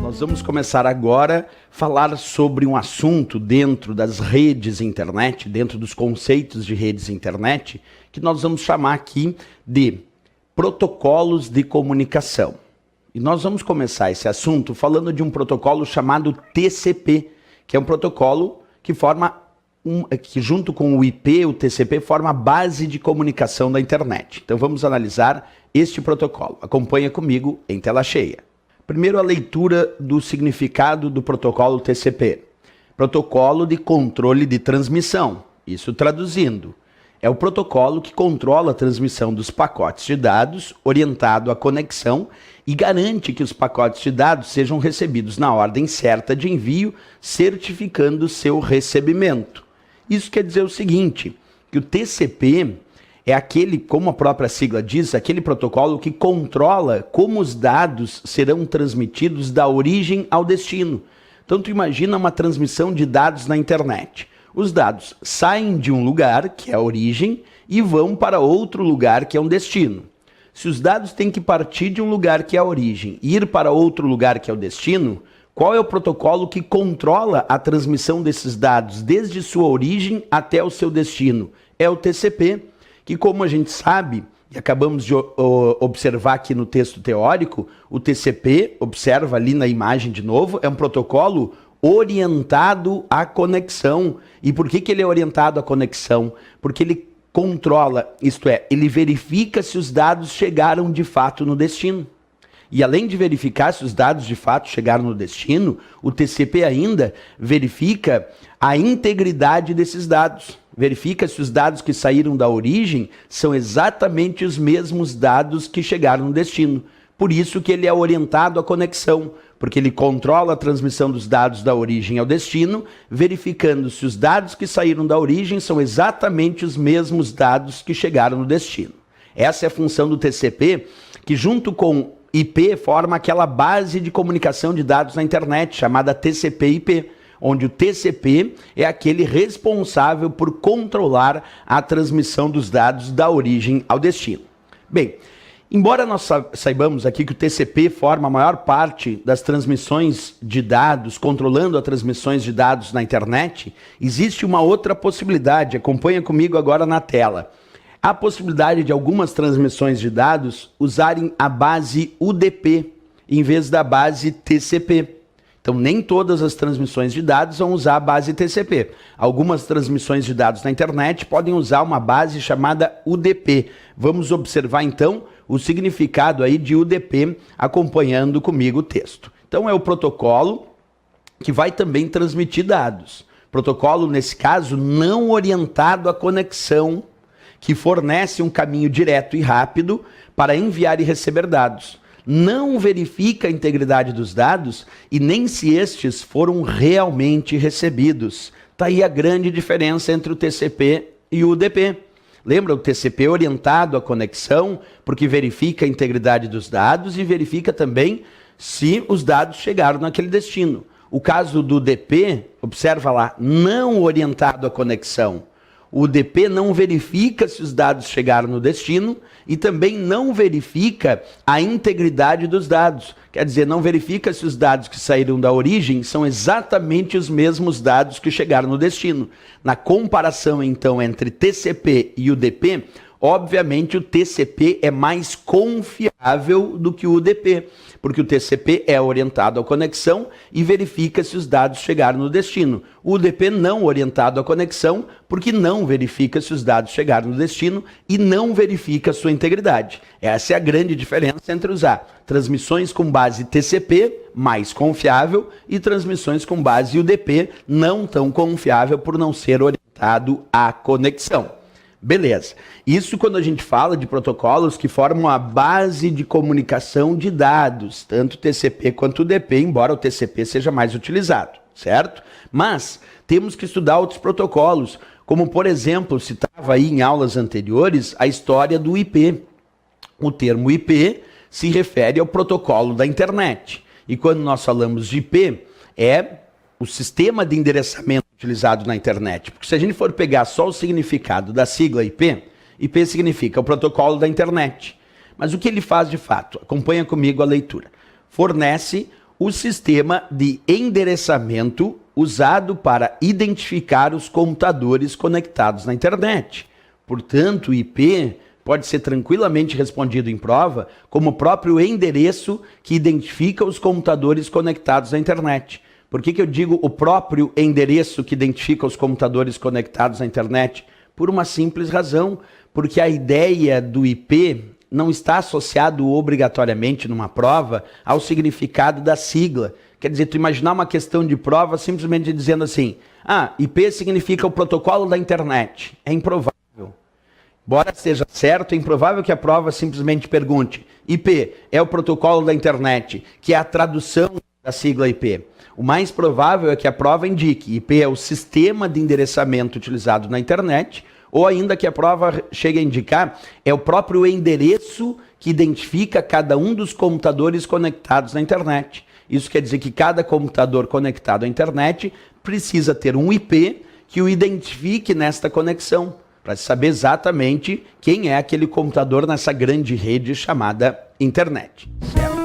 Nós vamos começar agora a falar sobre um assunto dentro das redes internet, dentro dos conceitos de redes internet, que nós vamos chamar aqui de protocolos de comunicação. E nós vamos começar esse assunto falando de um protocolo chamado TCP, que é um protocolo que que junto com o IP, o TCP, forma a base de comunicação da internet. Então vamos analisar este protocolo. Acompanha comigo em tela cheia. Primeiro, a leitura do significado do protocolo TCP. Protocolo de controle de transmissão. Isso traduzindo, é o protocolo que controla a transmissão dos pacotes de dados, orientado à conexão e garante que os pacotes de dados sejam recebidos na ordem certa de envio, certificando seu recebimento. Isso quer dizer o seguinte, que o TCP é aquele, como a própria sigla diz, aquele protocolo que controla como os dados serão transmitidos da origem ao destino. Então tu imagina uma transmissão de dados na internet. Os dados saem de um lugar, que é a origem, e vão para outro lugar, que é um destino. Se os dados têm que partir de um lugar, que é a origem, e ir para outro lugar, que é o destino, qual é o protocolo que controla a transmissão desses dados desde sua origem até o seu destino? É o TCP, que, como a gente sabe, e acabamos de observar aqui no texto teórico, o TCP, observa ali na imagem de novo, é um protocolo orientado à conexão. E por que ele é orientado à conexão? Porque ele controla, isto é, ele verifica se os dados chegaram de fato no destino. E além de verificar se os dados de fato chegaram no destino, o TCP ainda verifica a integridade desses dados. Verifica se os dados que saíram da origem são exatamente os mesmos dados que chegaram no destino. Por isso que ele é orientado à conexão, porque ele controla a transmissão dos dados da origem ao destino, verificando se os dados que saíram da origem são exatamente os mesmos dados que chegaram no destino. Essa é a função do TCP, que junto com IP forma aquela base de comunicação de dados na internet, chamada TCP/IP, onde o TCP é aquele responsável por controlar a transmissão dos dados da origem ao destino. Bem, embora nós saibamos aqui que o TCP forma a maior parte das transmissões de dados, controlando as transmissões de dados na internet, existe uma outra possibilidade, acompanha comigo agora na tela. A possibilidade de algumas transmissões de dados usarem a base UDP em vez da base TCP. Então, nem todas as transmissões de dados vão usar a base TCP. Algumas transmissões de dados na internet podem usar uma base chamada UDP. Vamos observar, então, o significado aí de UDP, acompanhando comigo o texto. Então, é o protocolo que vai também transmitir dados. Protocolo, nesse caso, não orientado à conexão, que fornece um caminho direto e rápido para enviar e receber dados. Não verifica a integridade dos dados e nem se estes foram realmente recebidos. Está aí a grande diferença entre o TCP e o UDP. Lembra, o TCP é orientado à conexão, porque verifica a integridade dos dados e verifica também se os dados chegaram naquele destino. O caso do UDP, observa lá, não orientado à conexão. O UDP não verifica se os dados chegaram no destino e também não verifica a integridade dos dados. Quer dizer, não verifica se os dados que saíram da origem são exatamente os mesmos dados que chegaram no destino. Na comparação, então, entre TCP e UDP, obviamente o TCP é mais confiável do que o UDP, porque o TCP é orientado à conexão e verifica se os dados chegaram no destino. O UDP não orientado à conexão, porque não verifica se os dados chegaram no destino e não verifica a sua integridade. Essa é a grande diferença entre usar transmissões com base TCP, mais confiável, e transmissões com base UDP, não tão confiável por não ser orientado à conexão. Beleza. Isso quando a gente fala de protocolos que formam a base de comunicação de dados, tanto TCP quanto UDP, embora o TCP seja mais utilizado, certo? Mas temos que estudar outros protocolos, como por exemplo, citava aí em aulas anteriores, a história do IP. O termo IP se refere ao protocolo da internet. E quando nós falamos de IP, é o sistema de endereçamento utilizado na internet. Porque se a gente for pegar só o significado da sigla IP, IP significa o protocolo da internet. Mas o que ele faz de fato? Acompanha comigo a leitura. fornece o sistema de endereçamento usado para identificar os computadores conectados na internet. Portanto, o IP pode ser tranquilamente respondido em prova como o próprio endereço que identifica os computadores conectados à internet. Por que eu digo o próprio endereço que identifica os computadores conectados à internet? Por uma simples razão, porque a ideia do IP não está associado obrigatoriamente numa prova ao significado da sigla. Quer dizer, tu imaginar uma questão de prova simplesmente dizendo assim, IP significa o protocolo da internet. É improvável. Embora seja certo, é improvável que a prova simplesmente pergunte, IP é o protocolo da internet, que é a tradução da sigla IP. O mais provável é que a prova indique IP é o sistema de endereçamento utilizado na internet, ou ainda que a prova chegue a indicar é o próprio endereço que identifica cada um dos computadores conectados na internet. Isso quer dizer que cada computador conectado à internet precisa ter um IP que o identifique nesta conexão, para saber exatamente quem é aquele computador nessa grande rede chamada internet. Certo?